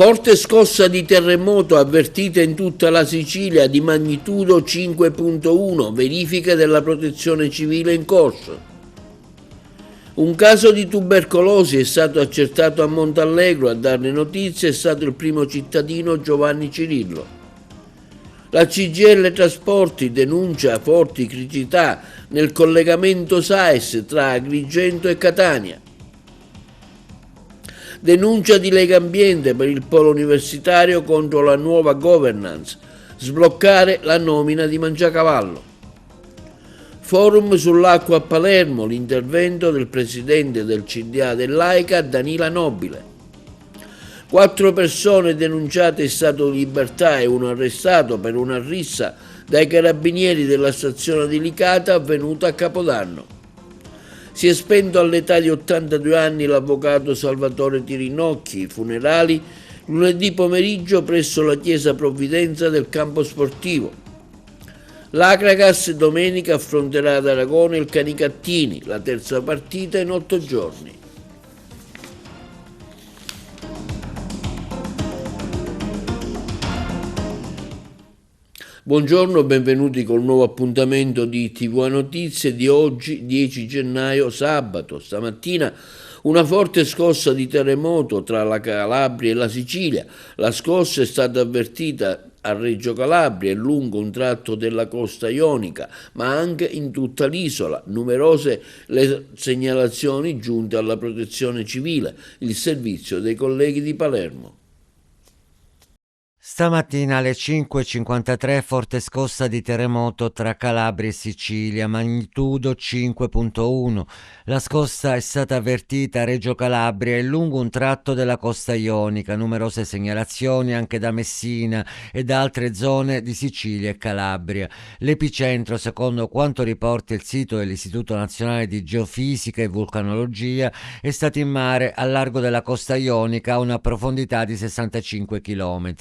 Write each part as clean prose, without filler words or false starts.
Forte scossa di terremoto avvertita in tutta la Sicilia di magnitudo 5.1, verifiche della protezione civile in corso. Un caso di tubercolosi è stato accertato a Montallegro, a darne notizie è stato il primo cittadino Giovanni Cirillo. La CGIL Trasporti denuncia forti criticità nel collegamento SAES tra Agrigento e Catania. Denuncia di Legambiente per il polo universitario contro la nuova governance, sbloccare la nomina di Mangiacavallo. Forum sull'acqua a Palermo, l'intervento del presidente del CDA dell'AICA Danila Nobile. 4 persone denunciate in stato di libertà e uno arrestato per una rissa dai carabinieri della stazione di Licata avvenuta a Capodanno. Si è spento all'età di 82 anni l'avvocato Salvatore Tirinocchi, funerali lunedì pomeriggio presso la chiesa Provvidenza del campo sportivo. L'Acragas domenica affronterà ad Aragone il Canicattini, la terza partita in 8 giorni. Buongiorno, benvenuti col nuovo appuntamento di TV Notizie di oggi, 10 gennaio, sabato. Stamattina una forte scossa di terremoto tra la Calabria e la Sicilia. La scossa è stata avvertita a Reggio Calabria e lungo un tratto della costa ionica, ma anche in tutta l'isola. Numerose le segnalazioni giunte alla protezione civile, il servizio dei colleghi di Palermo. Stamattina alle 5:53 forte scossa di terremoto tra Calabria e Sicilia, magnitudo 5.1. La scossa è stata avvertita a Reggio Calabria e lungo un tratto della costa ionica, numerose segnalazioni anche da Messina e da altre zone di Sicilia e Calabria. L'epicentro, secondo quanto riporta il sito dell'Istituto Nazionale di Geofisica e Vulcanologia, è stato in mare al largo della costa ionica a una profondità di 65 km.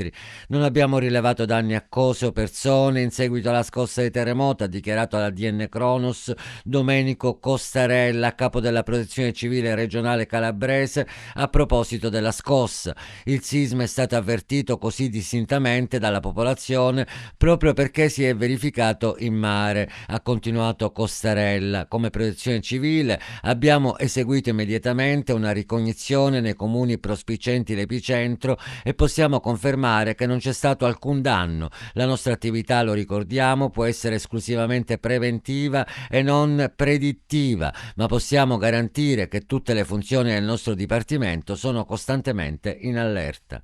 Non abbiamo rilevato danni a cose o persone in seguito alla scossa di terremoto, ha dichiarato alla DN Cronos Domenico Costarella, capo della protezione civile regionale calabrese, a proposito della scossa. Il sisma è stato avvertito così distintamente dalla popolazione proprio perché si è verificato in mare, ha continuato Costarella. Come protezione civile abbiamo eseguito immediatamente una ricognizione nei comuni prospicienti l'epicentro e possiamo confermare che non c'è stato alcun danno. La nostra attività, lo ricordiamo, può essere esclusivamente preventiva e non predittiva, ma possiamo garantire che tutte le funzioni del nostro Dipartimento sono costantemente in allerta.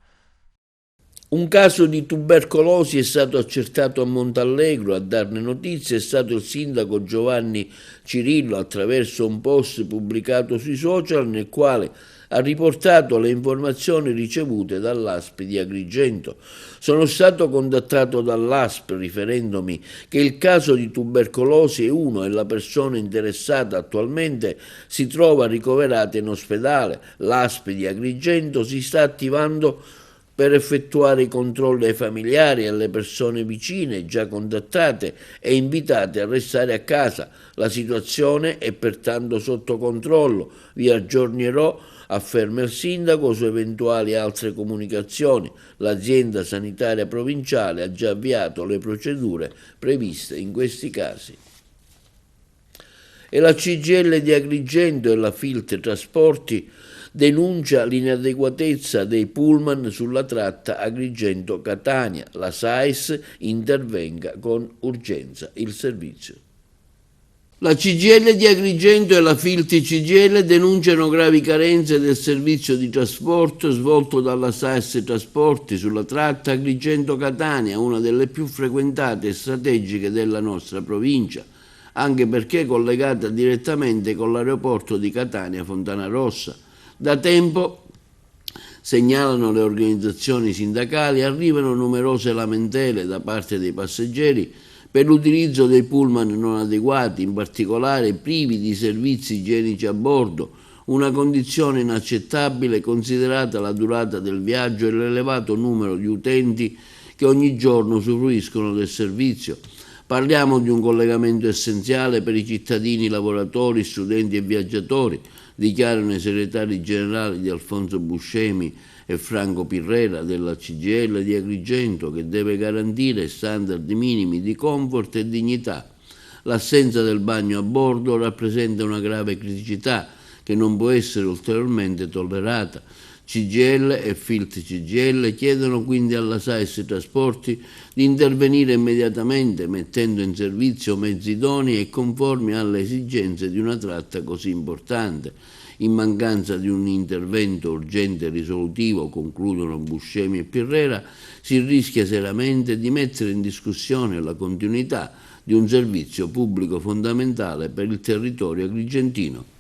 Un caso di tubercolosi è stato accertato a Montallegro, a darne notizie è stato il sindaco Giovanni Cirillo attraverso un post pubblicato sui social nel quale ha riportato le informazioni ricevute dall'ASP di Agrigento. Sono stato contattato dall'ASP riferendomi che il caso di tubercolosi è uno e la persona interessata attualmente si trova ricoverata in ospedale. L'ASP di Agrigento si sta attivando per effettuare i controlli ai familiari e alle persone vicine già contattate e invitate a restare a casa. La situazione è pertanto sotto controllo. Vi aggiornerò, afferma il sindaco, su eventuali altre comunicazioni. L'azienda sanitaria provinciale ha già avviato le procedure previste in questi casi. E la CGIL di Agrigento e la Filt Trasporti denuncia l'inadeguatezza dei pullman sulla tratta Agrigento-Catania. La SAES intervenga con urgenza il servizio. La CGIL di Agrigento e la Filt CGIL denunciano gravi carenze del servizio di trasporto svolto dalla SAES Trasporti sulla tratta Agrigento-Catania, una delle più frequentate e strategiche della nostra provincia, anche perché collegata direttamente con l'aeroporto di Catania Fontana Rossa. Da tempo, segnalano le organizzazioni sindacali, arrivano numerose lamentele da parte dei passeggeri per l'utilizzo dei pullman non adeguati, in particolare privi di servizi igienici a bordo, una condizione inaccettabile considerata la durata del viaggio e l'elevato numero di utenti che ogni giorno usufruiscono del servizio. Parliamo di un collegamento essenziale per i cittadini, lavoratori, studenti e viaggiatori, dichiarano i segretari generali di Alfonso Buscemi e Franco Pirrera della CGIL di Agrigento, che deve garantire standard minimi di comfort e dignità. L'assenza del bagno a bordo rappresenta una grave criticità che non può essere ulteriormente tollerata. CGIL e Filt CGIL chiedono quindi alla SAES Trasporti di intervenire immediatamente mettendo in servizio mezzi idonei e conformi alle esigenze di una tratta così importante. In mancanza di un intervento urgente e risolutivo, concludono Buscemi e Pirrera, si rischia seriamente di mettere in discussione la continuità di un servizio pubblico fondamentale per il territorio agrigentino.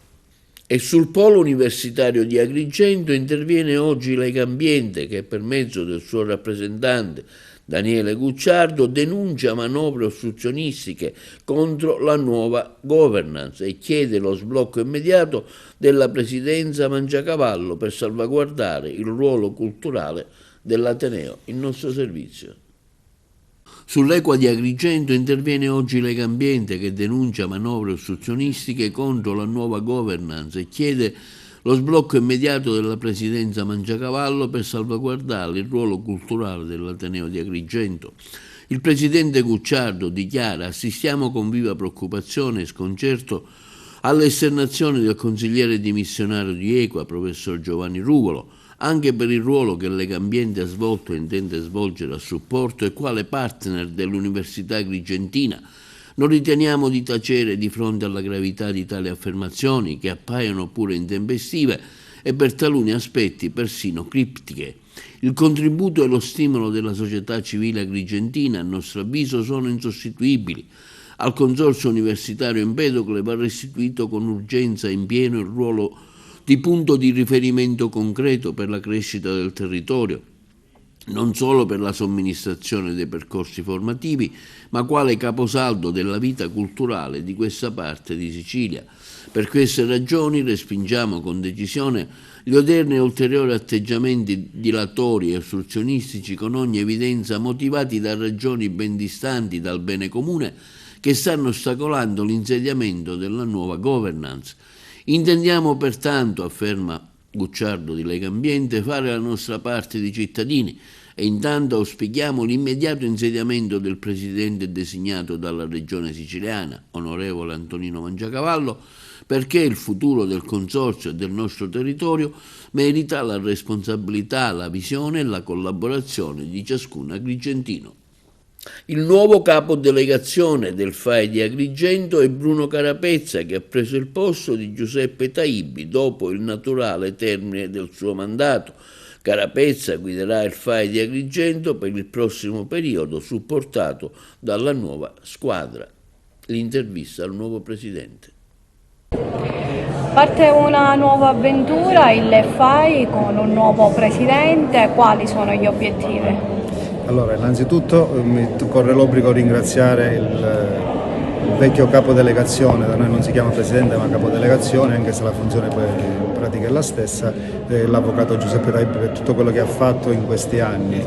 E sul polo universitario di Agrigento interviene oggi Legambiente, che per mezzo del suo rappresentante Daniele Gucciardo denuncia manovre ostruzionistiche contro la nuova governance e chiede lo sblocco immediato della presidenza Mangiacavallo per salvaguardare il ruolo culturale dell'Ateneo in nostro servizio. Sull'Equa di Agrigento interviene oggi Legambiente, che denuncia manovre ostruzionistiche contro la nuova governance e chiede lo sblocco immediato della presidenza Mangiacavallo per salvaguardare il ruolo culturale dell'Ateneo di Agrigento. Il presidente Gucciardo dichiara: assistiamo con viva preoccupazione e sconcerto alle esternazioni del consigliere dimissionario di Equa, professor Giovanni Ruvolo, anche per il ruolo che Legambiente ha svolto e intende svolgere a supporto e quale partner dell'Università Agrigentina. Non riteniamo di tacere di fronte alla gravità di tali affermazioni, che appaiono pure intempestive e per taluni aspetti persino criptiche. Il contributo e lo stimolo della società civile agrigentina, a nostro avviso, sono insostituibili. Al Consorzio Universitario Empedocle va restituito con urgenza e in pieno il ruolo di punto di riferimento concreto per la crescita del territorio, non solo per la somministrazione dei percorsi formativi, ma quale caposaldo della vita culturale di questa parte di Sicilia. Per queste ragioni respingiamo con decisione gli odierni e ulteriori atteggiamenti dilatori e ostruzionistici, con ogni evidenza motivati da ragioni ben distanti dal bene comune, che stanno ostacolando l'insediamento della nuova governance. Intendiamo pertanto, afferma Gucciardo di Legambiente, fare la nostra parte di cittadini e intanto auspichiamo l'immediato insediamento del presidente designato dalla regione siciliana, onorevole Antonino Mangiacavallo, perché il futuro del consorzio e del nostro territorio merita la responsabilità, la visione e la collaborazione di ciascun agrigentino. Il nuovo capo delegazione del FAI di Agrigento è Bruno Carapezza, che ha preso il posto di Giuseppe Taibbi dopo il naturale termine del suo mandato. Carapezza guiderà il FAI di Agrigento per il prossimo periodo, supportato dalla nuova squadra. L'intervista al nuovo presidente. Parte una nuova avventura, il FAI con un nuovo presidente. Quali sono gli obiettivi? Allora, innanzitutto mi corre l'obbligo di ringraziare il vecchio capodelegazione, da noi non si chiama presidente ma capodelegazione, anche se la funzione poi in pratica è la stessa, l'avvocato Giuseppe Taibbi per tutto quello che ha fatto in questi anni.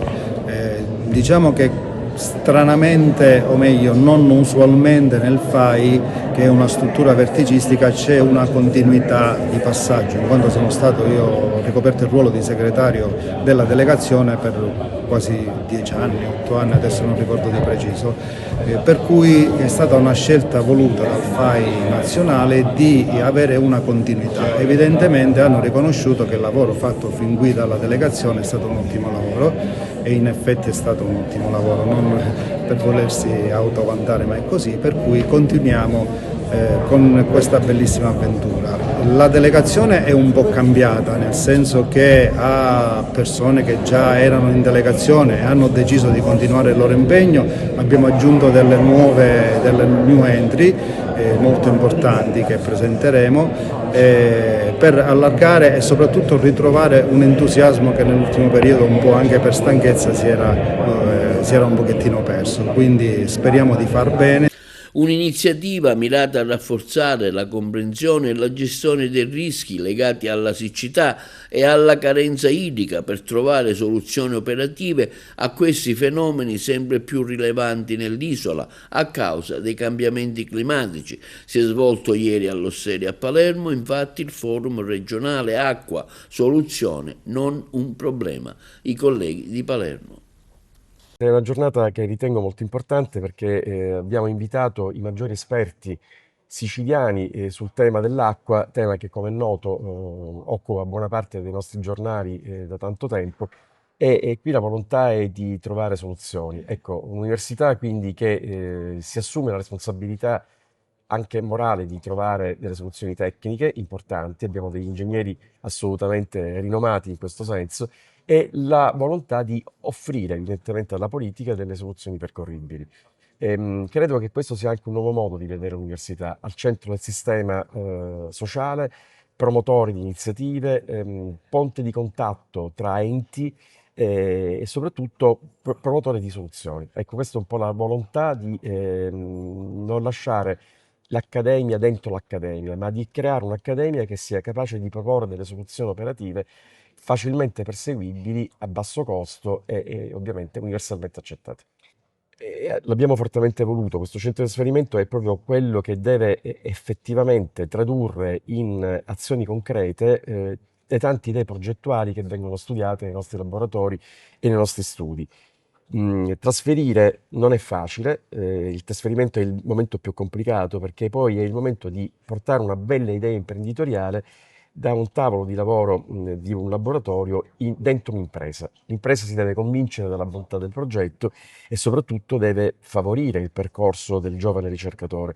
Diciamo che stranamente, o meglio non usualmente, nel FAI, che è una struttura verticistica, c'è una continuità di passaggio, in quanto io ho ricoperto il ruolo di segretario della delegazione per quasi 10 anni, 8 anni, adesso non ricordo di preciso, per cui è stata una scelta voluta dal FAI nazionale di avere una continuità. Evidentemente hanno riconosciuto che il lavoro fatto fin qui dalla delegazione è stato un ottimo lavoro, e in effetti è stato un ottimo lavoro, non per volersi autovantare, ma è così, per cui continuiamo con questa bellissima avventura. La delegazione è un po' cambiata, nel senso che ha persone che già erano in delegazione e hanno deciso di continuare il loro impegno, abbiamo aggiunto delle new entry molto importanti che presenteremo per allargare e soprattutto ritrovare un entusiasmo che nell'ultimo periodo, un po' anche per stanchezza, si era un pochettino perso, quindi speriamo di far bene. Un'iniziativa mirata a rafforzare la comprensione e la gestione dei rischi legati alla siccità e alla carenza idrica per trovare soluzioni operative a questi fenomeni sempre più rilevanti nell'isola a causa dei cambiamenti climatici. Si è svolto ieri all'Osseria a Palermo, infatti, il forum regionale Acqua, soluzione, non un problema. I colleghi di Palermo. È una giornata che ritengo molto importante perché abbiamo invitato i maggiori esperti siciliani sul tema dell'acqua, tema che come è noto occupa buona parte dei nostri giornali da tanto tempo e qui la volontà è di trovare soluzioni. Ecco, un'università quindi che si assume la responsabilità anche morale di trovare delle soluzioni tecniche importanti, abbiamo degli ingegneri assolutamente rinomati in questo senso, e la volontà di offrire evidentemente alla politica delle soluzioni percorribili. Credo che questo sia anche un nuovo modo di vedere l'università, al centro del sistema sociale, promotori di iniziative, ponte di contatto tra enti e soprattutto promotore di soluzioni. Ecco, questa è un po' la volontà di non lasciare l'accademia dentro l'accademia, ma di creare un'accademia che sia capace di proporre delle soluzioni operative facilmente perseguibili, a basso costo e ovviamente universalmente accettate. L'abbiamo fortemente voluto, questo centro di trasferimento è proprio quello che deve effettivamente tradurre in azioni concrete le tante idee progettuali che vengono studiate nei nostri laboratori e nei nostri studi. Trasferire non è facile, il trasferimento è il momento più complicato perché poi è il momento di portare una bella idea imprenditoriale da un tavolo di lavoro di un laboratorio dentro un'impresa. L'impresa si deve convincere della bontà del progetto e soprattutto deve favorire il percorso del giovane ricercatore.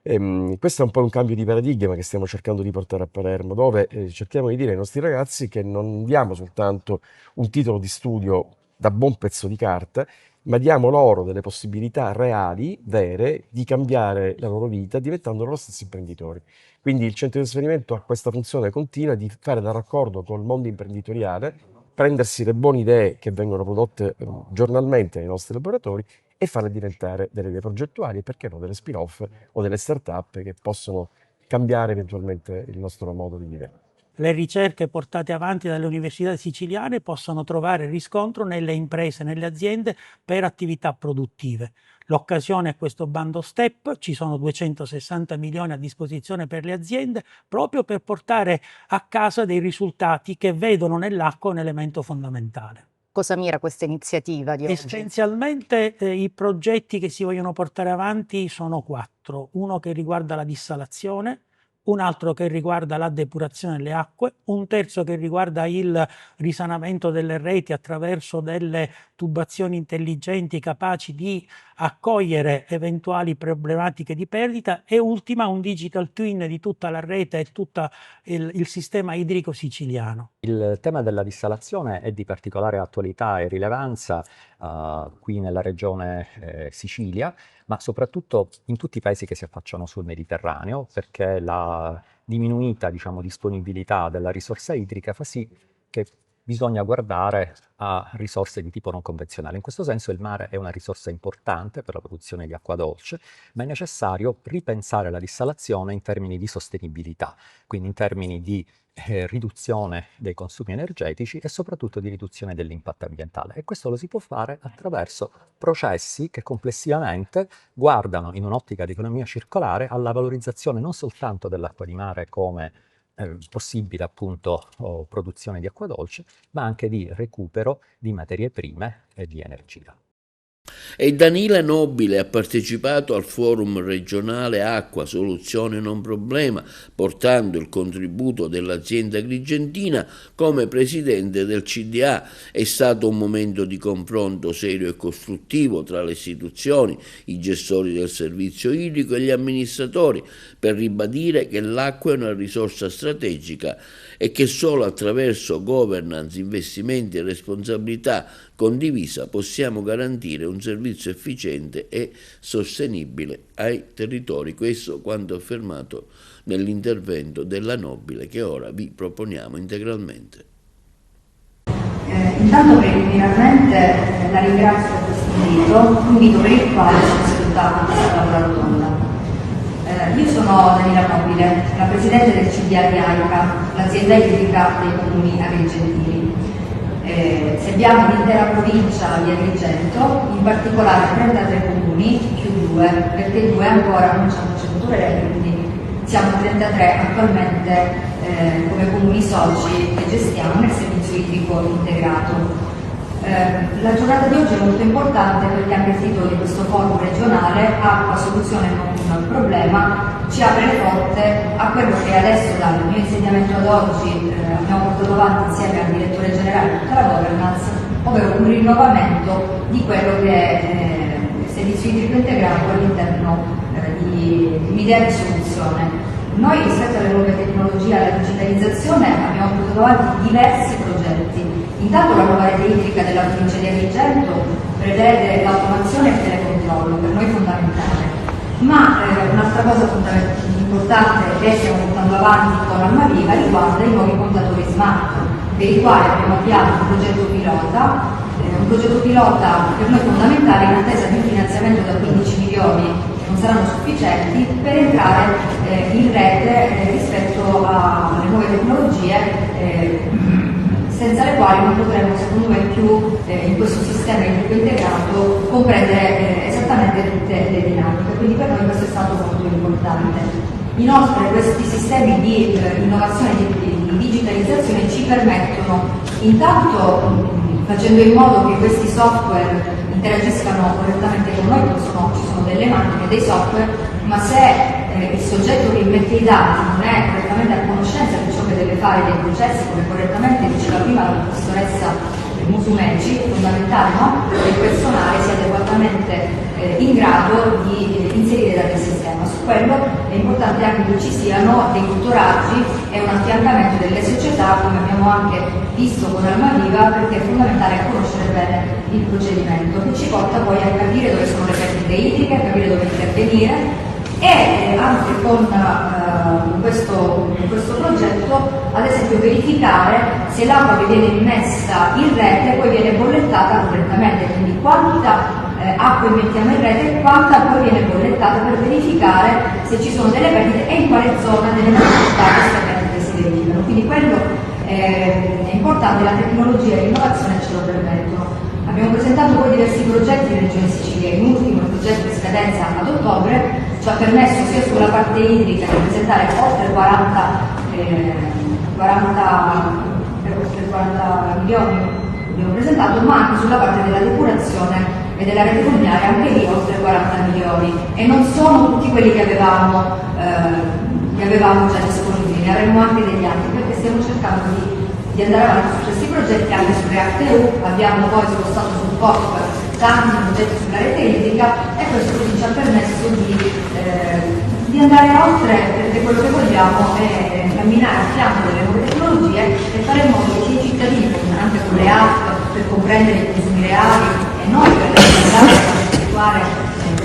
Questo è un po' un cambio di paradigma che stiamo cercando di portare a Palermo, dove cerchiamo di dire ai nostri ragazzi che non diamo soltanto un titolo di studio da buon pezzo di carta, ma diamo loro delle possibilità reali, vere, di cambiare la loro vita diventando loro stessi imprenditori. Quindi il centro di trasferimento ha questa funzione continua di fare da raccordo col mondo imprenditoriale, prendersi le buone idee che vengono prodotte giornalmente nei nostri laboratori e farle diventare delle idee progettuali e perché no delle spin-off o delle start-up che possono cambiare eventualmente il nostro modo di vivere. Le ricerche portate avanti dalle università siciliane possono trovare riscontro nelle imprese, nelle aziende per attività produttive. L'occasione è questo bando STEP, ci sono 260 milioni a disposizione per le aziende proprio per portare a casa dei risultati che vedono nell'acqua un elemento fondamentale. Cosa mira questa iniziativa di oggi? Essenzialmente i progetti che si vogliono portare avanti sono 4. Uno che riguarda la dissalazione, un altro che riguarda la depurazione delle acque, un terzo che riguarda il risanamento delle reti attraverso delle tubazioni intelligenti capaci di accogliere eventuali problematiche di perdita e ultima un digital twin di tutta la rete e tutto il sistema idrico siciliano. Il tema della dissalazione è di particolare attualità e rilevanza qui nella regione Sicilia, ma soprattutto in tutti i paesi che si affacciano sul Mediterraneo, perché la diminuita, disponibilità della risorsa idrica fa sì che bisogna guardare a risorse di tipo non convenzionale. In questo senso il mare è una risorsa importante per la produzione di acqua dolce, ma è necessario ripensare la dissalazione in termini di sostenibilità, quindi in termini di riduzione dei consumi energetici e soprattutto di riduzione dell'impatto ambientale. E questo lo si può fare attraverso processi che complessivamente guardano in un'ottica di economia circolare alla valorizzazione non soltanto dell'acqua di mare come possibile appunto produzione di acqua dolce, ma anche di recupero di materie prime e di energia. E Danila Nobile ha partecipato al forum regionale Acqua, soluzione non problema, portando il contributo dell'azienda agrigentina come presidente del CDA. È stato un momento di confronto serio e costruttivo tra le istituzioni, i gestori del servizio idrico e gli amministratori, per ribadire che l'acqua è una risorsa strategica e che solo attraverso governance, investimenti e responsabilità condivisa possiamo garantire un servizio efficiente e sostenibile ai territori. Questo quanto affermato nell'intervento della Nobile che ora vi proponiamo integralmente. Intanto preliminarmente la ringrazio per questo invito per il quale sono seduta a questa tavola rotonda. Io sono Daniela Nobile, la presidente del CDA di AICA, l'azienda idrica dei comuni agrigentini. Serviamo l'intera provincia di Agrigento, in particolare 33 comuni più 2, perché 2 ancora non ci hanno ceduto le reti, quindi siamo 33 attualmente come comuni soci che gestiamo nel servizio idrico integrato. La giornata di oggi è molto importante perché anche il titolo di questo forum regionale, Acqua, soluzione non un problema, ci apre le porte a quello che adesso dal mio insediamento ad oggi abbiamo portato avanti insieme al direttore generale di tutta la governance, ovvero un rinnovamento di quello che è il servizio idrico integrato all'interno di un'idea di soluzione. Noi rispetto alle nuove tecnologie, alla digitalizzazione, abbiamo portato avanti diversi progetti. Intanto la nuova rete idrica della provincia di Agrigento prevede l'automazione e il telecontrollo, per noi fondamentale. Ma un'altra cosa importante che stiamo portando avanti con Almaviva riguarda i nuovi contatori smart, per i quali abbiamo avviato un progetto pilota per noi fondamentale in attesa di un finanziamento da 15 milioni che non saranno sufficienti per entrare in rete rispetto alle nuove tecnologie senza le quali non potremo, secondo me, più in questo sistema idrico integrato comprendere esattamente tutte le dinamiche. Quindi per noi questo è stato molto importante. Inoltre questi sistemi di innovazione e di digitalizzazione ci permettono, intanto facendo in modo che questi software interagiscano correttamente con noi, ci sono delle macchine, dei software, ma se il soggetto che immette i dati non è correttamente a conoscenza di ciò che deve fare dei processi, come correttamente diceva prima la professoressa Musumeci, fondamentale, no? Che il personale sia adeguatamente in grado di inserire dati nel sistema. Su quello è importante anche che ci siano dei tutoraggi e un affiancamento delle società, come abbiamo anche visto con Almaviva, perché è fondamentale conoscere bene il procedimento, che ci porta poi a capire dove sono le perdite idriche, a capire dove intervenire. E anche con questo progetto, ad esempio, verificare se l'acqua che viene immessa in rete poi viene bollettata correttamente, quindi quanta acqua immettiamo in rete e quanta poi viene bollettata, per verificare se ci sono delle perdite e in quale zona delle città queste perdite si verificano. Quindi quello è importante, la tecnologia e l'innovazione ce lo permettono. Abbiamo presentato poi diversi progetti in Regione Sicilia, in ultimo il progetto in scadenza ad ottobre ci ha permesso sia sulla parte idrica di presentare oltre 40 milioni abbiamo presentato, ma anche sulla parte della depurazione e della rete fognaria, anche lì oltre 40 milioni, e non sono tutti quelli che avevamo già disponibili, ne avremo anche degli altri, perché stiamo cercando di andare avanti su questi progetti anche su REACT-EU. Abbiamo poi spostato sul POP tanti progetti sulla rete idrica e questo ci ha permesso di andare oltre, perché quello che vogliamo è camminare a fianco delle nuove tecnologie e fare in modo che i cittadini, anche con le app, per comprendere i consumi reali e noi per effettuare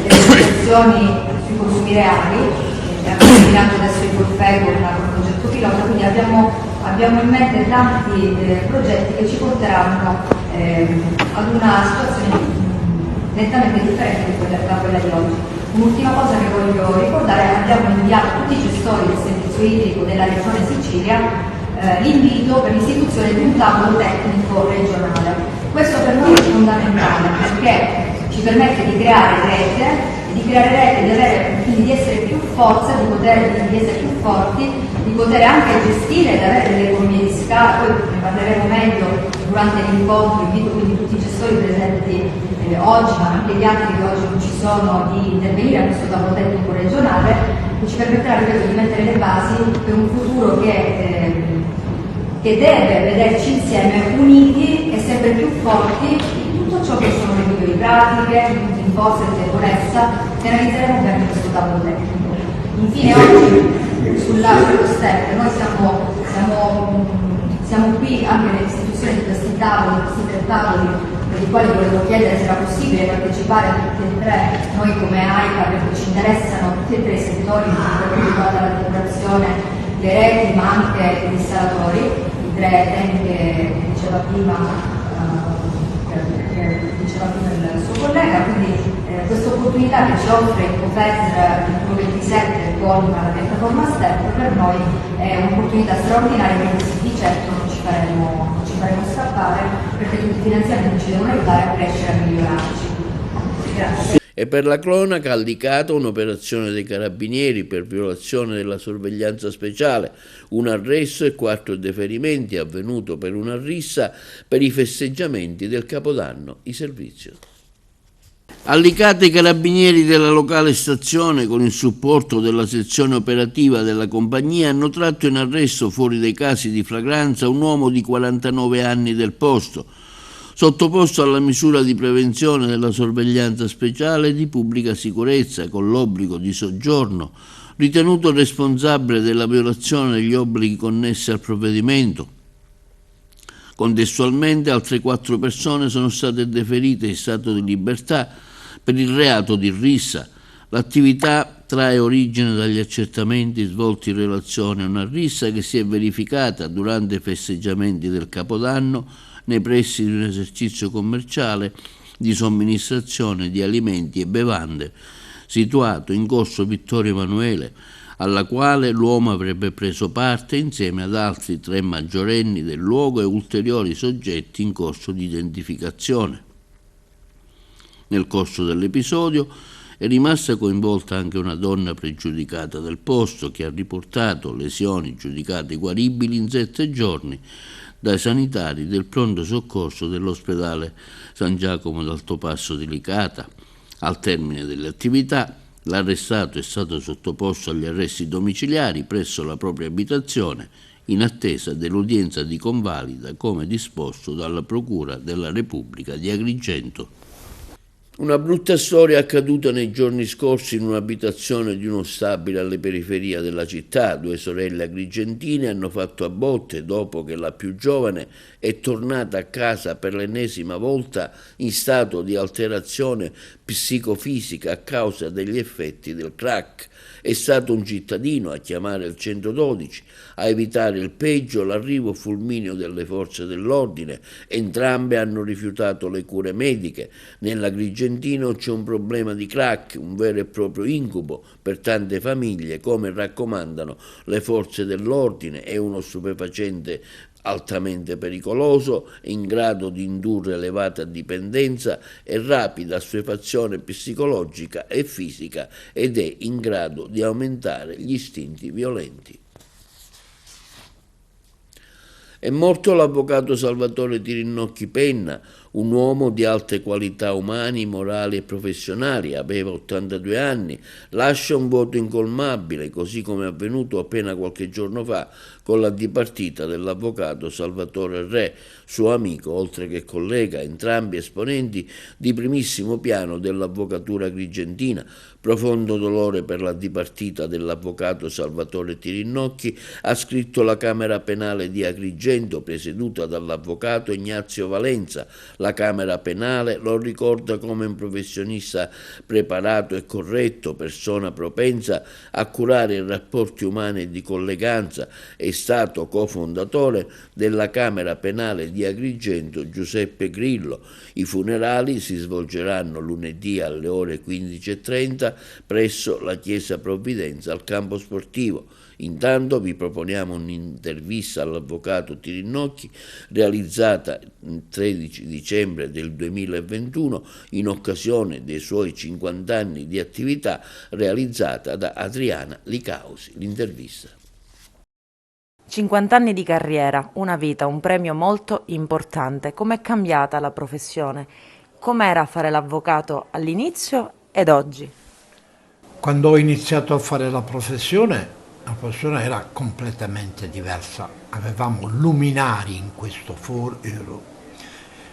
delle valutazioni sui consumi reali, abbiamo terminato adesso il Colfego con un progetto pilota, quindi abbiamo in mente tanti progetti che ci porteranno ad una situazione nettamente differente da quella di oggi. Un'ultima cosa che voglio ricordare: abbiamo inviato a tutti i gestori del servizio idrico della Regione Sicilia l'invito per l'istituzione di un tavolo tecnico regionale. Questo per noi è fondamentale perché ci permette di creare rete, quindi di essere più forza, di essere più forti, di poter anche gestire ed avere delle economie di scala. Poi ne parleremo meglio durante l'incontro. Invito quindi tutti i gestori presenti oggi, ma anche gli altri che oggi non ci sono, di intervenire a questo tavolo tecnico regionale, che ci permetterà, ripeto, di mettere le basi per un futuro che deve vederci insieme uniti e sempre più forti in tutto ciò che sono le migliori pratiche, in forza e debolezza, che analizzeremo bene in questo tavolo tecnico. Infine oggi sullo STEP noi siamo qui anche nell'istituzione di questi tavoli, di questi 3 tavoli, per i quali volevo chiedere se era possibile partecipare a tutti e 3, noi come AICA, perché ci interessano tutti e 3 i settori, per quanto riguarda la depurazione, le reti, ma anche i dissalatori, i 3 temi che diceva prima, che diceva prima il suo collega, quindi questa opportunità che ci offre il COPESR 21-27 con la piattaforma STEP per noi è un'opportunità straordinaria che di certo non ci faremo scappare, perché tutti i finanziamenti ci devono aiutare a crescere e a migliorarci. Grazie. E per la cronaca, a Licata un'operazione dei carabinieri per violazione della sorveglianza speciale, un arresto e 4 deferimenti avvenuto per una rissa per i festeggiamenti del Capodanno in servizio. A Licata i carabinieri della locale stazione, con il supporto della sezione operativa della compagnia, hanno tratto in arresto fuori dai casi di flagranza un uomo di 49 anni del posto, sottoposto alla misura di prevenzione della sorveglianza speciale e di pubblica sicurezza con l'obbligo di soggiorno, ritenuto responsabile della violazione degli obblighi connessi al provvedimento. Contestualmente altre 4 persone sono state deferite in stato di libertà per il reato di rissa. L'attività trae origine dagli accertamenti svolti in relazione a una rissa che si è verificata durante i festeggiamenti del Capodanno nei pressi di un esercizio commerciale di somministrazione di alimenti e bevande situato in corso Vittorio Emanuele, alla quale l'uomo avrebbe preso parte insieme ad altri 3 maggiorenni del luogo e ulteriori soggetti in corso di identificazione. Nel corso dell'episodio è rimasta coinvolta anche una donna pregiudicata del posto che ha riportato lesioni giudicate guaribili in 7 giorni dai sanitari del pronto soccorso dell'ospedale San Giacomo d'Altopasso di Licata. Al termine delle attività, l'arrestato è stato sottoposto agli arresti domiciliari presso la propria abitazione in attesa dell'udienza di convalida come disposto dalla Procura della Repubblica di Agrigento. Una brutta storia accaduta nei giorni scorsi in un'abitazione di uno stabile alle periferie della città. 2 sorelle agrigentine hanno fatto a botte dopo che la più giovane è tornata a casa per l'ennesima volta in stato di alterazione psicofisica a causa degli effetti del crack. È stato un cittadino a chiamare il 112, a evitare il peggio, l'arrivo fulmineo delle forze dell'ordine. Entrambe hanno rifiutato le cure mediche. Nell'Agrigentino c'è un problema di crack, un vero e proprio incubo per tante famiglie, come raccomandano le forze dell'ordine. È uno stupefacente altamente pericoloso, in grado di indurre elevata dipendenza e rapida assuefazione psicologica e fisica ed è in grado di aumentare gli istinti violenti. È morto l'avvocato Salvatore Tirinnocchi Penna, un uomo di alte qualità umane, morali e professionali. Aveva 82 anni, lascia un vuoto incolmabile, così come è avvenuto appena qualche giorno fa con la dipartita dell'avvocato Salvatore Re, suo amico oltre che collega, entrambi esponenti di primissimo piano dell'avvocatura agrigentina. Profondo dolore per la dipartita dell'avvocato Salvatore Tirinnocchi ha scritto la Camera Penale di Agrigento, presieduta dall'avvocato Ignazio Valenza. La Camera Penale lo ricorda come un professionista preparato e corretto, persona propensa a curare i rapporti umani e di colleganza. È stato cofondatore della Camera Penale di Agrigento Giuseppe Grillo. I funerali si svolgeranno lunedì alle ore 15:30 presso la Chiesa Provvidenza al campo sportivo. Intanto vi proponiamo un'intervista all'avvocato Tirinnocchi realizzata il 13 dicembre del 2021 in occasione dei suoi 50 anni di attività, realizzata da Adriana Licausi. L'intervista. 50 anni di carriera, una vita, un premio molto importante. Com'è cambiata la professione? Com'era fare l'avvocato all'inizio ed oggi? Quando ho iniziato a fare la professione era completamente diversa. Avevamo luminari in questo foro,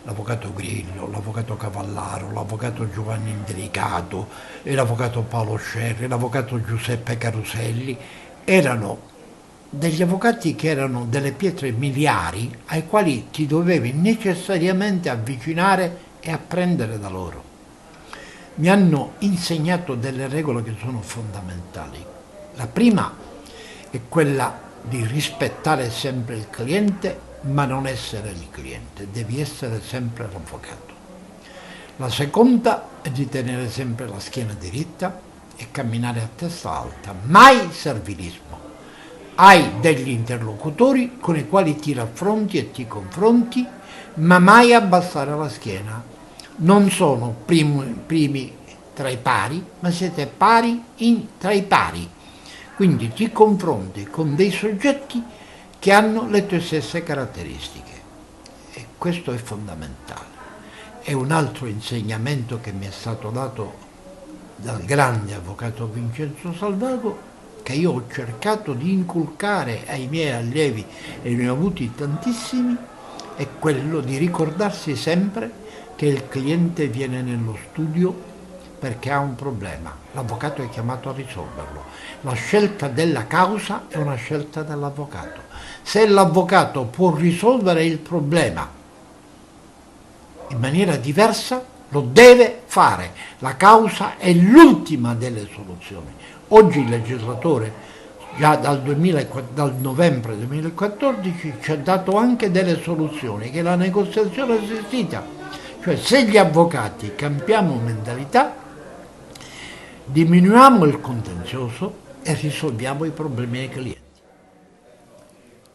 l'avvocato Grillo, l'avvocato Cavallaro, l'avvocato Giovanni Indelicato, l'avvocato Paolo Scerri, l'avvocato Giuseppe Caruselli. Erano degli avvocati che erano delle pietre miliari ai quali ti dovevi necessariamente avvicinare e apprendere da loro. Mi hanno insegnato delle regole che sono fondamentali. La prima è quella di rispettare sempre il cliente, ma non essere il cliente, devi essere sempre l'avvocato. La seconda è di tenere sempre la schiena diritta e camminare a testa alta, mai servilismo. Hai degli interlocutori con i quali ti raffronti e ti confronti, ma mai abbassare la schiena. Non sono primi tra i pari, ma siete pari tra i pari. Quindi ti confronti con dei soggetti che hanno le tue stesse caratteristiche e questo è fondamentale. È un altro insegnamento che mi è stato dato dal grande avvocato Vincenzo Salvago, che io ho cercato di inculcare ai miei allievi, e ne ho avuti tantissimi, è quello di ricordarsi sempre che il cliente viene nello studio perché ha un problema, l'avvocato è chiamato a risolverlo. La scelta della causa è una scelta dell'avvocato. Se l'avvocato può risolvere il problema in maniera diversa, lo deve fare. La causa è l'ultima delle soluzioni. Oggi il legislatore, già dal novembre 2014, ci ha dato anche delle soluzioni, che è la negoziazione assistita. Cioè, se gli avvocati cambiamo mentalità, diminuiamo il contenzioso e risolviamo i problemi ai clienti.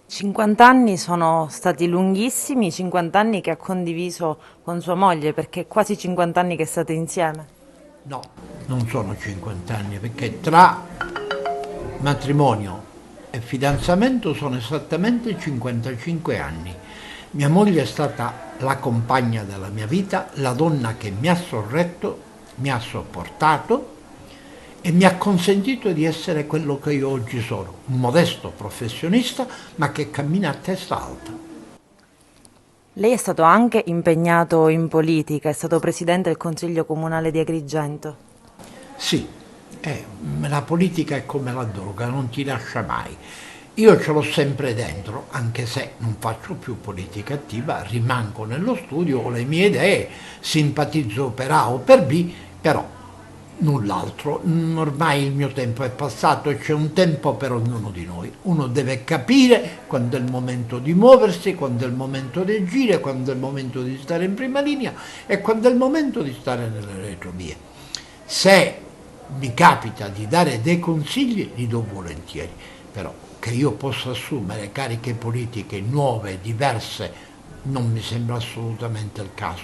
50 anni sono stati lunghissimi, 50 anni che ha condiviso con sua moglie, perché quasi 50 anni che state insieme. No, non sono 50 anni, perché tra matrimonio e fidanzamento sono esattamente 55 anni. Mia moglie è stata la compagna della mia vita, la donna che mi ha sorretto, mi ha sopportato e mi ha consentito di essere quello che io oggi sono, un modesto professionista, ma che cammina a testa alta. Lei è stato anche impegnato in politica, è stato presidente del Consiglio Comunale di Agrigento. Sì, la politica è come la droga, non ti lascia mai. Io ce l'ho sempre dentro, anche se non faccio più politica attiva, rimango nello studio, ho le mie idee, simpatizzo per A o per B, però null'altro. Ormai il mio tempo è passato e c'è un tempo per ognuno di noi. Uno deve capire quando è il momento di muoversi, quando è il momento di agire, quando è il momento di stare in prima linea e quando è il momento di stare nelle retrovie. Se mi capita di dare dei consigli, li do volentieri, però che io possa assumere cariche politiche nuove, diverse, non mi sembra assolutamente il caso.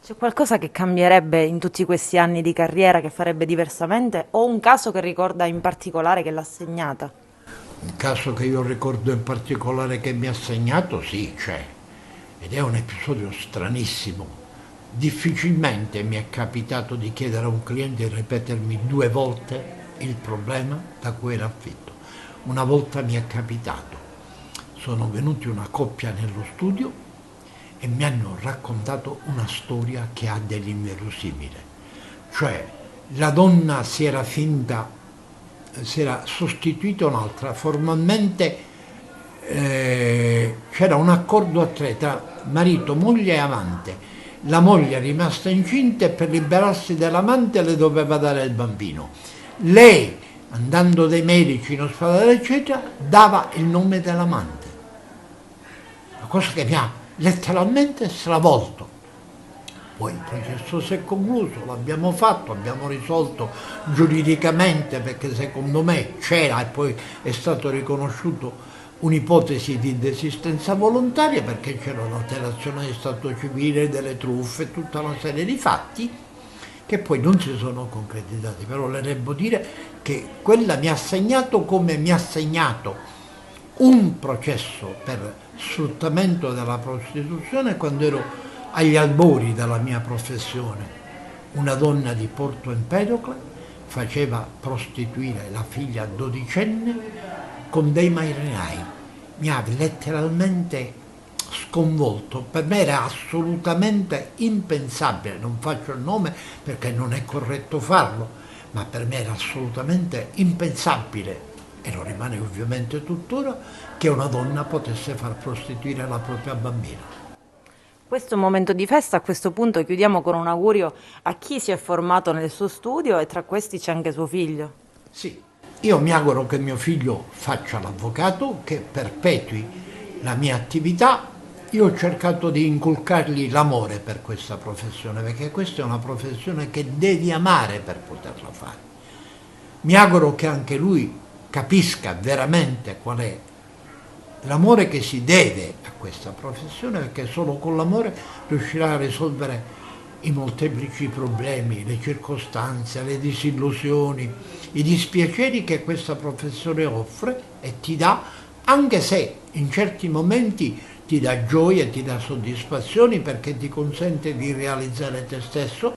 C'è qualcosa che cambierebbe in tutti questi anni di carriera, che farebbe diversamente, o un caso che ricorda in particolare che l'ha segnata? Un caso che io ricordo in particolare che mi ha segnato, sì, c'è, ed è un episodio stranissimo. Difficilmente mi è capitato di chiedere a un cliente di ripetermi 2 volte il problema da cui era affetto. Una volta mi è capitato, sono venuti una coppia nello studio e mi hanno raccontato una storia che ha dell'inverosimile. Cioè, la donna si era sostituita a un'altra, formalmente c'era un accordo a 3 tra marito, moglie e amante. La moglie è rimasta incinta e per liberarsi dell'amante le doveva dare il bambino. Lei, andando dai medici in ospedale eccetera, dava il nome dell'amante. Una cosa che mi ha letteralmente stravolto. Poi il processo si è concluso, l'abbiamo fatto, abbiamo risolto giuridicamente, perché secondo me c'era e poi è stato riconosciuto un'ipotesi di desistenza volontaria, perché c'era un'alterazione di stato civile, delle truffe, tutta una serie di fatti che poi non si sono concretizzati. Però le devo dire che quella mi ha segnato come mi ha segnato un processo per sfruttamento della prostituzione quando ero agli albori della mia professione. Una donna di Porto Empedocle faceva prostituire la figlia 12enne con dei marinai. Mi ha letteralmente sconvolto, per me era assolutamente impensabile, non faccio il nome perché non è corretto farlo, ma per me era assolutamente impensabile, e lo rimane ovviamente tuttora, che una donna potesse far prostituire la propria bambina. Questo è un momento di festa, a questo punto chiudiamo con un augurio a chi si è formato nel suo studio, e tra questi c'è anche suo figlio. Sì, io mi auguro che mio figlio faccia l'avvocato, che perpetui la mia attività io ho cercato di inculcargli l'amore per questa professione, perché questa è una professione che devi amare per poterla fare. Mi auguro che anche lui capisca veramente qual è l'amore che si deve a questa professione, perché solo con l'amore riuscirà a risolvere i molteplici problemi, le circostanze, le disillusioni, i dispiaceri che questa professione offre e ti dà, anche se in certi momenti ti dà gioia, ti dà soddisfazioni perché ti consente di realizzare te stesso.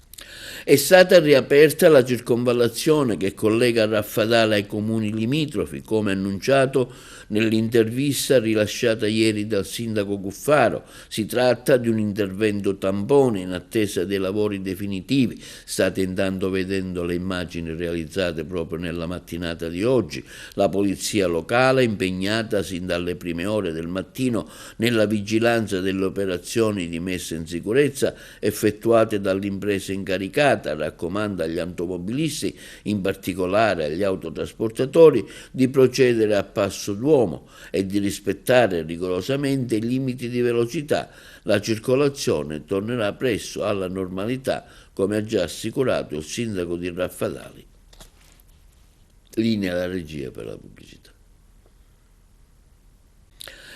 È stata riaperta la circonvallazione che collega Raffadale ai comuni limitrofi, come annunciato nell'intervista rilasciata ieri dal sindaco Cuffaro. Si tratta di un intervento tampone in attesa dei lavori definitivi. State intanto vedendo le immagini realizzate proprio nella mattinata di oggi. La polizia locale, impegnata sin dalle prime ore del mattino nella vigilanza delle operazioni di messa in sicurezza effettuate dall'impresa incaricata, raccomanda agli automobilisti, in particolare agli autotrasportatori, di procedere a passo d'uomo e di rispettare rigorosamente i limiti di velocità. La circolazione tornerà presto alla normalità, come ha già assicurato il sindaco di Raffadali. Linea alla regia per la pubblicità.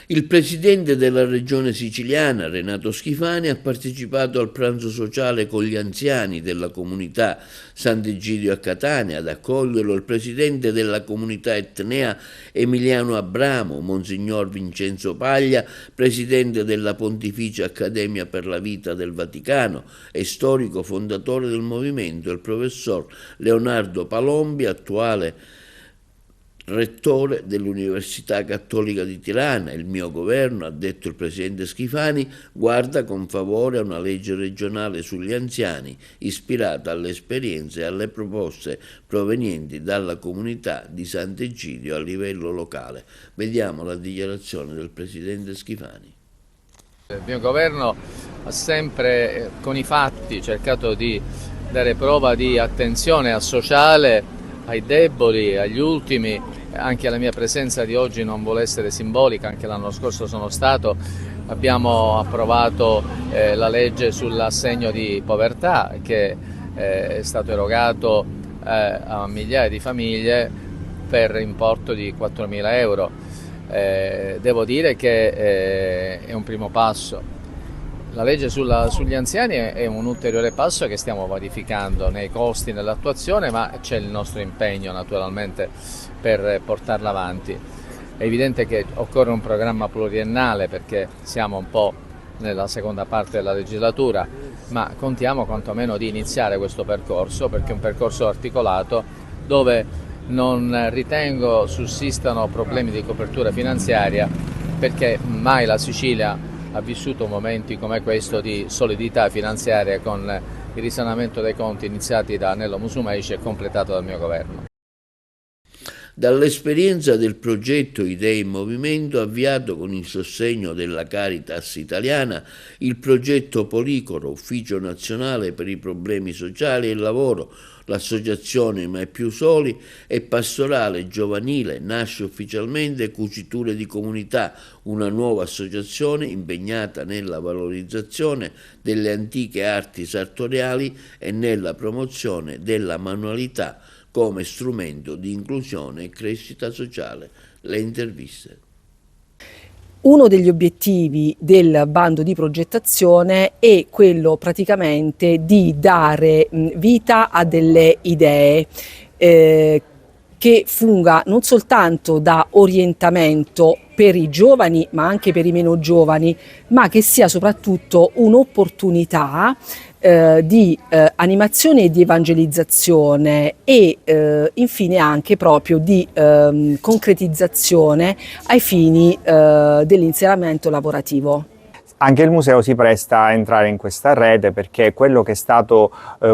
Il presidente della regione siciliana, Renato Schifani, ha partecipato al pranzo sociale con gli anziani della comunità Sant'Egidio a Catania. Ad accoglierlo il presidente della comunità etnea Emiliano Abramo, Monsignor Vincenzo Paglia, presidente della Pontificia Accademia per la Vita del Vaticano e storico fondatore del movimento, il professor Leonardo Palombi, attuale rettore dell'Università Cattolica di Tirana. Il mio governo, ha detto il presidente Schifani, guarda con favore a una legge regionale sugli anziani ispirata alle esperienze e alle proposte provenienti dalla comunità di Sant'Egidio a livello locale. Vediamo la dichiarazione del presidente Schifani. Il mio governo ha sempre con i fatti cercato di dare prova di attenzione al sociale, ai deboli, agli ultimi. Anche la mia presenza di oggi non vuole essere simbolica, anche l'anno scorso sono stato. Abbiamo approvato la legge sull'assegno di povertà che è stato erogato a migliaia di famiglie per importo di 4.000 euro. Devo dire che è un primo passo. La legge sugli anziani è un ulteriore passo che stiamo verificando nei costi, nell'attuazione, ma c'è il nostro impegno naturalmente per portarla avanti. È evidente che occorre un programma pluriennale perché siamo un po' nella seconda parte della legislatura, ma contiamo quantomeno di iniziare questo percorso, perché è un percorso articolato dove non ritengo sussistano problemi di copertura finanziaria, perché mai la Sicilia ha vissuto momenti come questo di solidità finanziaria con il risanamento dei conti iniziati da Nello Musumeci e completato dal mio governo. Dall'esperienza del progetto Idee in Movimento, avviato con il sostegno della Caritas italiana, il progetto Policoro, Ufficio Nazionale per i Problemi Sociali e il Lavoro, l'associazione Mai Più Soli e Pastorale Giovanile, nasce ufficialmente Cuciture di Comunità, una nuova associazione impegnata nella valorizzazione delle antiche arti sartoriali e nella promozione della manualità come strumento di inclusione e crescita sociale. Le interviste. Uno degli obiettivi del bando di progettazione è quello praticamente di dare vita a delle idee che funga non soltanto da orientamento per i giovani ma anche per i meno giovani, ma che sia soprattutto un'opportunità di animazione e di evangelizzazione e infine anche proprio di concretizzazione ai fini dell'inserimento lavorativo. Anche il museo si presta a entrare in questa rete perché quello che è stato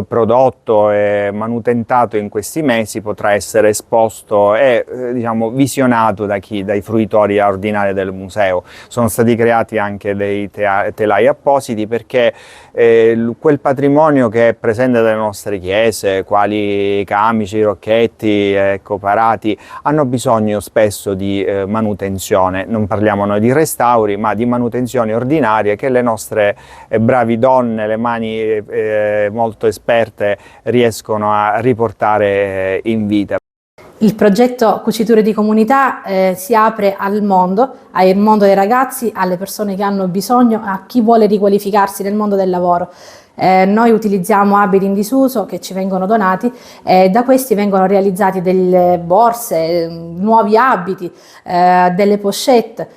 prodotto e manutentato in questi mesi potrà essere esposto e diciamo, visionato dai fruitori ordinari del museo. Sono stati creati anche dei telai appositi perché quel patrimonio che è presente nelle nostre chiese, quali camici, rocchetti, parati, hanno bisogno spesso di manutenzione. Non parliamo noi di restauri, ma di manutenzione ordinaria straordinarie che le nostre bravi donne, le mani molto esperte riescono a riportare in vita. Il progetto Cuciture di Comunità si apre al mondo dei ragazzi, alle persone che hanno bisogno, a chi vuole riqualificarsi nel mondo del lavoro. Noi utilizziamo abiti in disuso che ci vengono donati e da questi vengono realizzati delle borse, nuovi abiti, delle pochette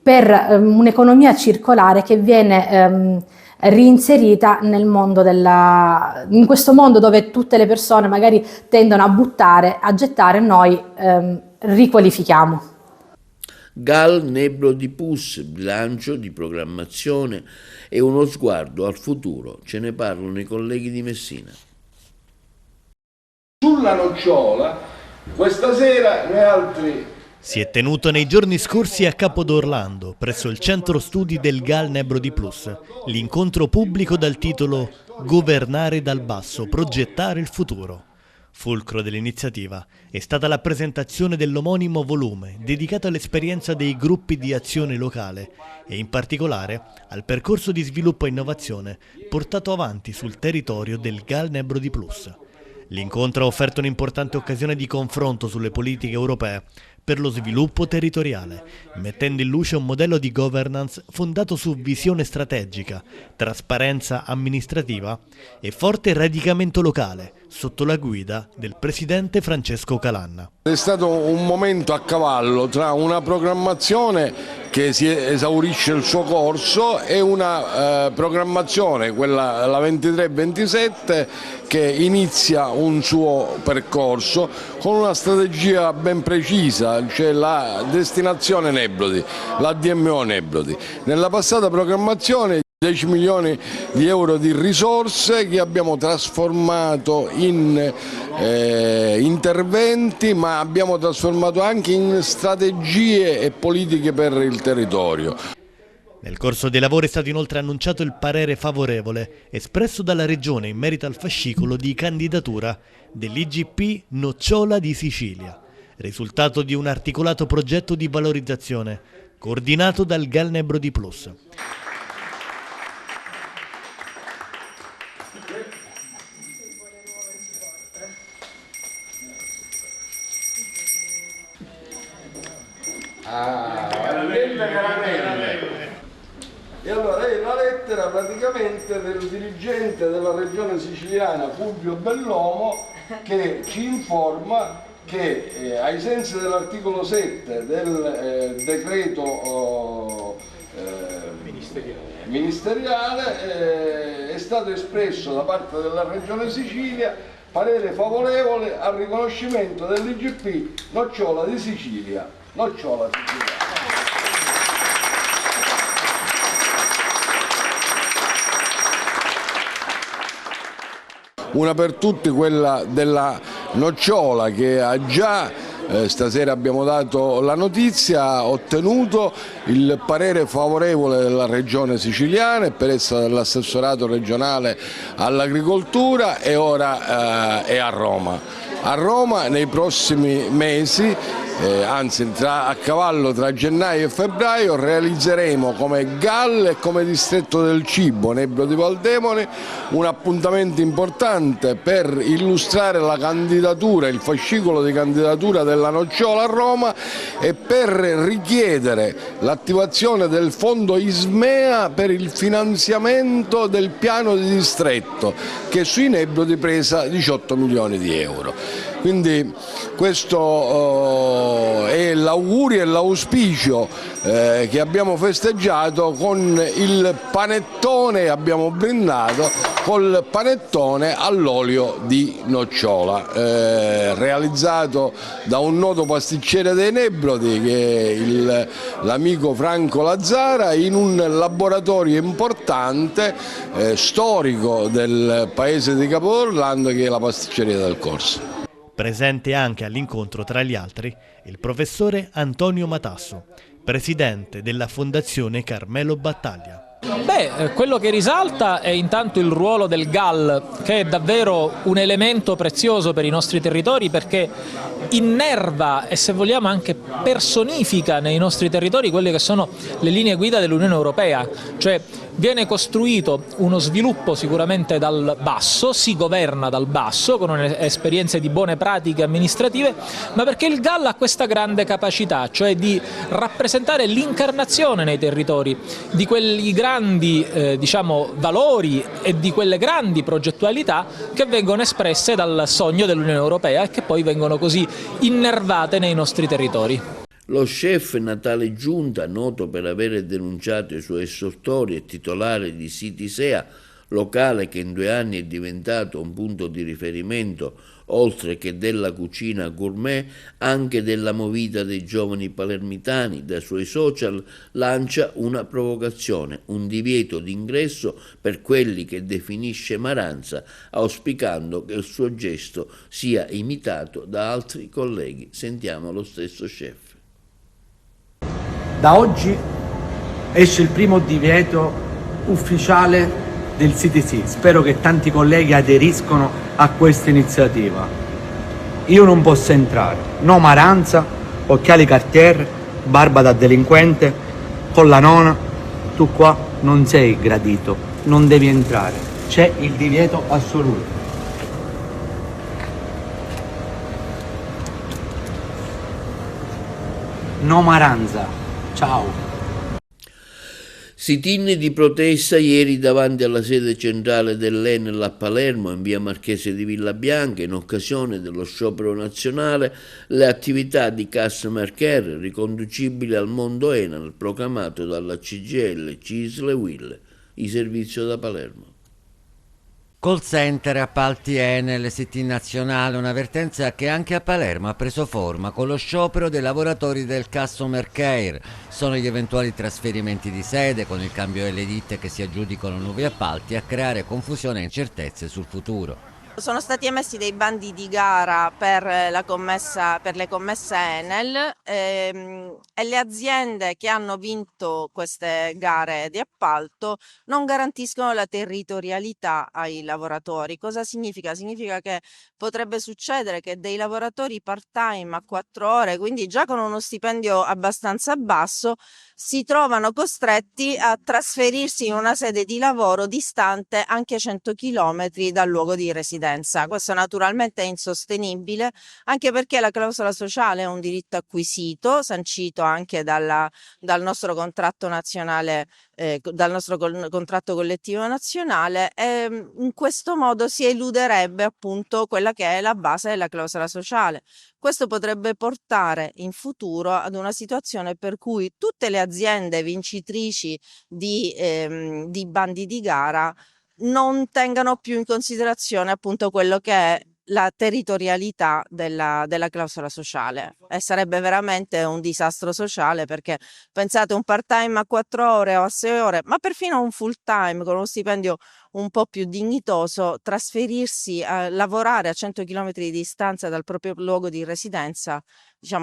per un'economia circolare che viene reinserita nel mondo in questo mondo dove tutte le persone magari tendono a buttare, a gettare, noi riqualifichiamo. GAL Nebro di Plus, bilancio di programmazione e uno sguardo al futuro. Ce ne parlano i colleghi di Messina. Sulla nocciola, questa sera noi altri... Si è tenuto nei giorni scorsi a Capodorlando, presso il centro studi del GAL Nebro di Plus, l'incontro pubblico dal titolo Governare dal basso, progettare il futuro. Fulcro dell'iniziativa è stata la presentazione dell'omonimo volume dedicato all'esperienza dei gruppi di azione locale e in particolare al percorso di sviluppo e innovazione portato avanti sul territorio del GAL Nebro di Plus. L'incontro ha offerto un'importante occasione di confronto sulle politiche europee per lo sviluppo territoriale, mettendo in luce un modello di governance fondato su visione strategica, trasparenza amministrativa e forte radicamento locale, sotto la guida del presidente Francesco Calanna. È stato un momento a cavallo tra una programmazione che si esaurisce il suo corso e una programmazione, quella la 23-27, che inizia un suo percorso con una strategia ben precisa, cioè la destinazione Nebrodi, la DMO Nebrodi. Nella passata programmazione 10 milioni di euro di risorse che abbiamo trasformato in interventi, ma abbiamo trasformato anche in strategie e politiche per il territorio. Nel corso dei lavori è stato inoltre annunciato il parere favorevole espresso dalla Regione in merito al fascicolo di candidatura dell'IGP Nocciola di Sicilia, risultato di un articolato progetto di valorizzazione coordinato dal GAL Nebro di Plus. E allora la lettera praticamente del dirigente della regione siciliana Fulvio Bellomo, che ci informa che ai sensi dell'articolo 7 del decreto ministeriale è stato espresso da parte della regione Sicilia parere favorevole al riconoscimento dell'IGP Nocciola di Sicilia. Nocciola Sicilia. Una per tutte quella della Nocciola, che ha già, stasera abbiamo dato la notizia, ha ottenuto il parere favorevole della regione siciliana e per essa dell'assessorato regionale all'agricoltura e ora è a Roma. A Roma nei prossimi mesi, anzi a cavallo tra gennaio e febbraio, realizzeremo come GAL e come distretto del cibo Nebro di Valdemone un appuntamento importante per illustrare la candidatura, il fascicolo di candidatura della Nocciola a Roma e per richiedere l'attivazione del fondo Ismea per il finanziamento del piano di distretto, che sui Nebro di presa 18 milioni di euro. Quindi questo è l'augurio e l'auspicio che abbiamo festeggiato con il panettone, abbiamo brindato col panettone all'olio di nocciola, realizzato da un noto pasticcere dei Nebrodi che è l'amico Franco Lazzara, in un laboratorio importante, storico del paese di Capodorlando, che è la pasticceria del Corso. Presente anche all'incontro, tra gli altri, il professore Antonio Matasso, presidente della Fondazione Carmelo Battaglia. Quello che risalta è intanto il ruolo del GAL, che è davvero un elemento prezioso per i nostri territori, perché innerva e, se vogliamo, anche personifica nei nostri territori quelle che sono le linee guida dell'Unione Europea, cioè viene costruito uno sviluppo sicuramente dal basso, si governa dal basso con esperienze di buone pratiche amministrative, ma perché il GAL ha questa grande capacità, cioè di rappresentare l'incarnazione nei territori di quegli grandi valori e di quelle grandi progettualità che vengono espresse dal sogno dell'Unione Europea e che poi vengono così innervate nei nostri territori. Lo chef Natale Giunta, noto per aver denunciato i suoi estortori e titolare di Citisea, locale che in 2 anni è diventato un punto di riferimento, oltre che della cucina gourmet, anche della movida dei giovani palermitani, dai suoi social lancia una provocazione, un divieto d'ingresso per quelli che definisce Maranza, auspicando che il suo gesto sia imitato da altri colleghi. Sentiamo lo stesso chef. Da oggi esce il primo divieto ufficiale del CTC. Spero che tanti colleghi aderiscono a questa iniziativa. Io non posso entrare. No Maranza, occhiali Cartier, barba da delinquente, con la nona. Tu qua non sei gradito, non devi entrare. C'è il divieto assoluto. No Maranza. Ciao. Sit-in di protesta ieri davanti alla sede centrale dell'Enel a Palermo, in via Marchese di Villabianca, in occasione dello sciopero nazionale, le attività di customer care riconducibili al mondo Enel proclamato dalla CGIL, CISL e UIL, i servizi da Palermo. Call center, appalti Enel, sit-in nazionale, un'avvertenza che anche a Palermo ha preso forma con lo sciopero dei lavoratori del customer care. Sono gli eventuali trasferimenti di sede con il cambio delle ditte che si aggiudicano nuovi appalti a creare confusione e incertezze sul futuro. Sono stati emessi dei bandi di gara per le commesse Enel e le aziende che hanno vinto queste gare di appalto non garantiscono la territorialità ai lavoratori. Cosa significa? Significa che potrebbe succedere che dei lavoratori part-time a 4 ore, quindi già con uno stipendio abbastanza basso, si trovano costretti a trasferirsi in una sede di lavoro distante anche 100 km dal luogo di residenza. Questo naturalmente è insostenibile, anche perché la clausola sociale è un diritto acquisito, sancito anche dal nostro contratto nazionale, dal nostro contratto collettivo nazionale, e in questo modo si eluderebbe appunto quella che è la base della clausola sociale. Questo potrebbe portare in futuro ad una situazione per cui tutte le aziende vincitrici di bandi di gara non tengano più in considerazione appunto quello che è la territorialità della clausola sociale, e sarebbe veramente un disastro sociale, perché pensate, un part time a 4 ore o a 6 ore, ma perfino un full time con uno stipendio un po' più dignitoso, trasferirsi a lavorare a 100 km di distanza dal proprio luogo di residenza,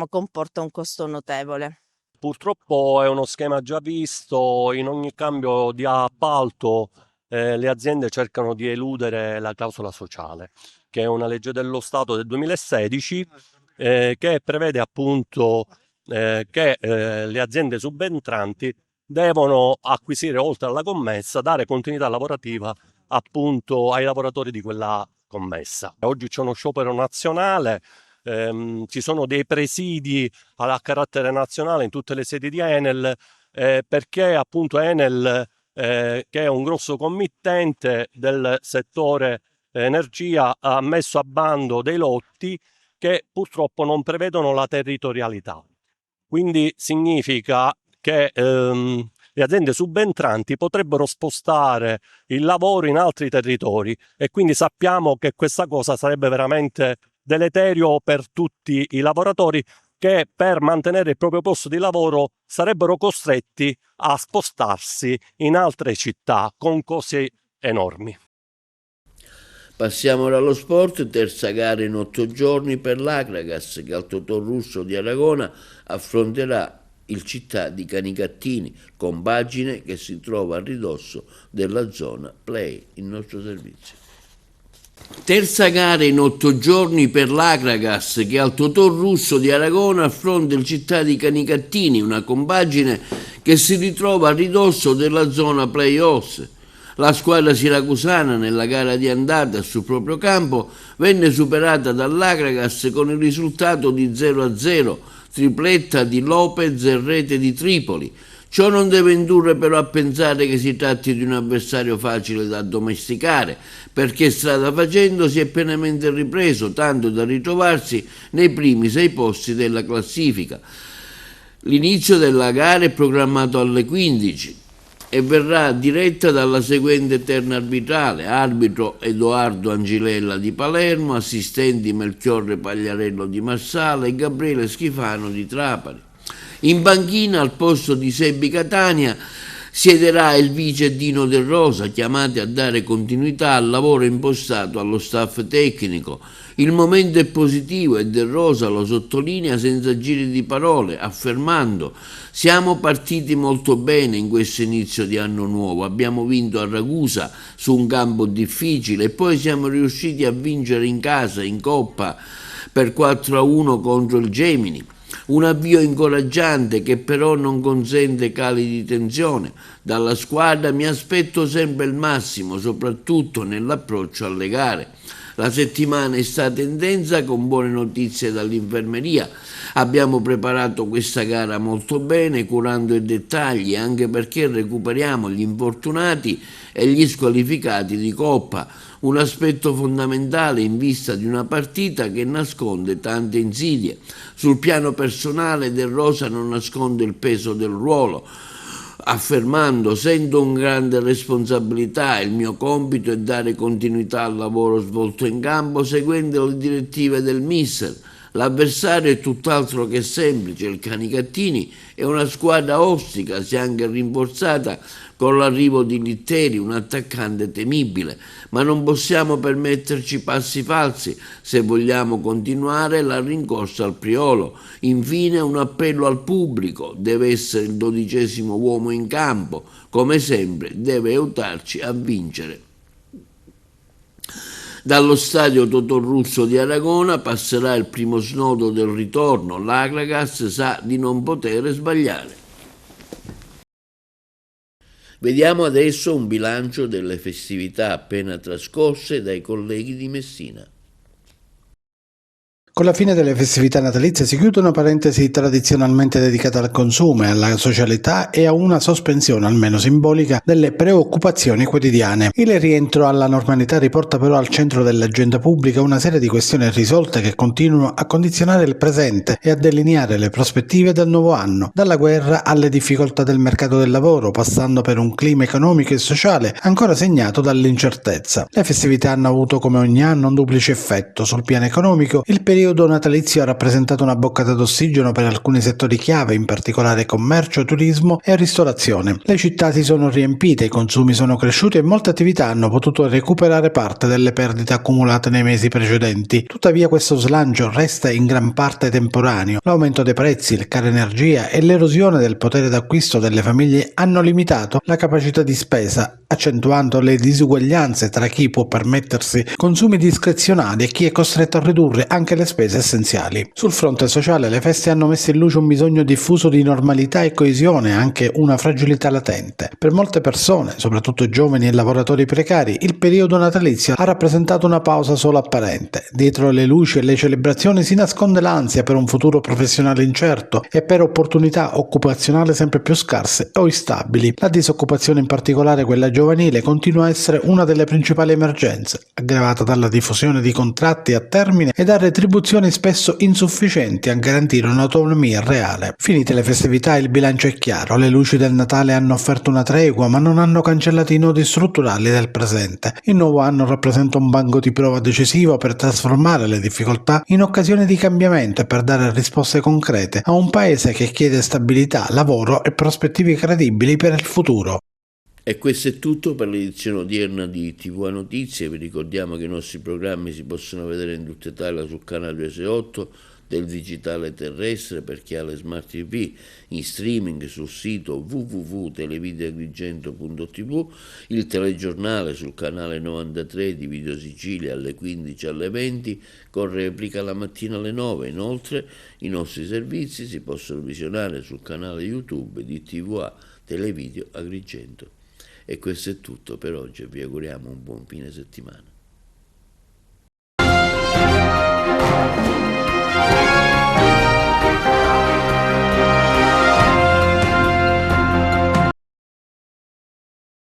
comporta un costo notevole. Purtroppo è uno schema già visto. In ogni cambio di appalto le aziende cercano di eludere la clausola sociale, che è una legge dello Stato del 2016 che prevede appunto che le aziende subentranti devono acquisire, oltre alla commessa, dare continuità lavorativa appunto ai lavoratori di quella commessa. Oggi c'è uno sciopero nazionale, ci sono dei presidi a carattere nazionale in tutte le sedi di Enel, perché appunto Enel, che è un grosso committente del settore energia, ha messo a bando dei lotti che purtroppo non prevedono la territorialità. Quindi significa che le aziende subentranti potrebbero spostare il lavoro in altri territori, e quindi sappiamo che questa cosa sarebbe veramente deleterio per tutti i lavoratori, che per mantenere il proprio posto di lavoro sarebbero costretti a spostarsi in altre città con costi enormi. Passiamo ora allo sport. Terza gara in 8 giorni per l'Akragas, che al Totò Russo di Aragona affronterà il città di Canicattini, compagine che si trova a ridosso della zona Play, il nostro servizio. Terza gara in 8 giorni per l'Agragas che al Totò Russo di Aragona affronta il città di Canicattini, una compagine che si ritrova a ridosso della zona Playoffs. La squadra siracusana nella gara di andata sul proprio campo venne superata dall'Agragas con il risultato di 0-0, tripletta di Lopez e rete di Tripoli. Ciò non deve indurre però a pensare che si tratti di un avversario facile da addomesticare, perché strada facendo si è pienamente ripreso, tanto da ritrovarsi nei primi 6 posti della classifica. L'inizio della gara è programmato alle 15 e verrà diretta dalla seguente terna arbitrale: arbitro Edoardo Angilella di Palermo, assistenti Melchiorre Pagliarello di Marsala e Gabriele Schifano di Trapani. In panchina al posto di Sebbi Catania siederà il vice Dino Del Rosa, chiamati a dare continuità al lavoro impostato allo staff tecnico. Il momento è positivo e Del Rosa lo sottolinea senza giri di parole, affermando: siamo partiti molto bene in questo inizio di anno nuovo, abbiamo vinto a Ragusa su un campo difficile e poi siamo riusciti a vincere in casa, in Coppa, per 4-1 contro il Gemini. Un avvio incoraggiante che però non consente cali di tensione. Dalla squadra mi aspetto sempre il massimo, soprattutto nell'approccio alle gare. La settimana è stata intensa con buone notizie dall'infermeria. Abbiamo preparato questa gara molto bene, curando i dettagli, anche perché recuperiamo gli infortunati e gli squalificati di Coppa, un aspetto fondamentale in vista di una partita che nasconde tante insidie. Sul piano personale Del Rosa non nasconde il peso del ruolo, affermando: sento una grande responsabilità, il mio compito è dare continuità al lavoro svolto in campo seguendo le direttive del mister. L'avversario è tutt'altro che semplice, il Canicattini è una squadra ostica, si è anche rinforzata con l'arrivo di Litteri, un attaccante temibile, ma non possiamo permetterci passi falsi se vogliamo continuare la rincorsa al Priolo. Infine un appello al pubblico: deve essere il 12° uomo in campo, come sempre deve aiutarci a vincere. Dallo stadio Totò Russo di Aragona passerà il primo snodo del ritorno, l'Agragas sa di non poter sbagliare. Vediamo adesso un bilancio delle festività appena trascorse dai colleghi di Messina. Con la fine delle festività natalizie si chiude una parentesi tradizionalmente dedicata al consumo e alla socialità e a una sospensione, almeno simbolica, delle preoccupazioni quotidiane. Il rientro alla normalità riporta però al centro dell'agenda pubblica una serie di questioni irrisolte che continuano a condizionare il presente e a delineare le prospettive del nuovo anno, dalla guerra alle difficoltà del mercato del lavoro, passando per un clima economico e sociale ancora segnato dall'incertezza. Le festività hanno avuto come ogni anno un duplice effetto. Sul piano economico, il periodo natalizio ha rappresentato una boccata d'ossigeno per alcuni settori chiave, in particolare commercio, turismo e ristorazione. Le città si sono riempite, i consumi sono cresciuti e molte attività hanno potuto recuperare parte delle perdite accumulate nei mesi precedenti. Tuttavia questo slancio resta in gran parte temporaneo. L'aumento dei prezzi, il caro energia e l'erosione del potere d'acquisto delle famiglie hanno limitato la capacità di spesa, accentuando le disuguaglianze tra chi può permettersi consumi discrezionali e chi è costretto a ridurre anche le spese essenziali. Sul fronte sociale le feste hanno messo in luce un bisogno diffuso di normalità e coesione, anche una fragilità latente. Per molte persone, soprattutto giovani e lavoratori precari, il periodo natalizio ha rappresentato una pausa solo apparente. Dietro le luci e le celebrazioni si nasconde l'ansia per un futuro professionale incerto e per opportunità occupazionali sempre più scarse o instabili. La disoccupazione, in particolare quella giovanile, continua a essere una delle principali emergenze, aggravata dalla diffusione di contratti a termine e da retribuzioni spesso insufficienti a garantire un'autonomia reale. Finite le festività, il bilancio è chiaro: le luci del Natale hanno offerto una tregua, ma non hanno cancellato i nodi strutturali del presente. Il nuovo anno rappresenta un banco di prova decisivo per trasformare le difficoltà in occasioni di cambiamento e per dare risposte concrete a un paese che chiede stabilità, lavoro e prospettive credibili per il futuro. E questo è tutto per l'edizione odierna di TV Notizie. Vi ricordiamo che i nostri programmi si possono vedere in tutta Italia sul canale 268, del digitale terrestre per chi ha le smart TV, in streaming sul sito www.televideoagrigento.tv, il telegiornale sul canale 93 di Video Sicilia alle 15 alle 20, con replica la mattina alle 9. Inoltre i nostri servizi si possono visionare sul canale YouTube di TVA Televideo Agrigento. E questo è tutto per oggi, vi auguriamo un buon fine settimana.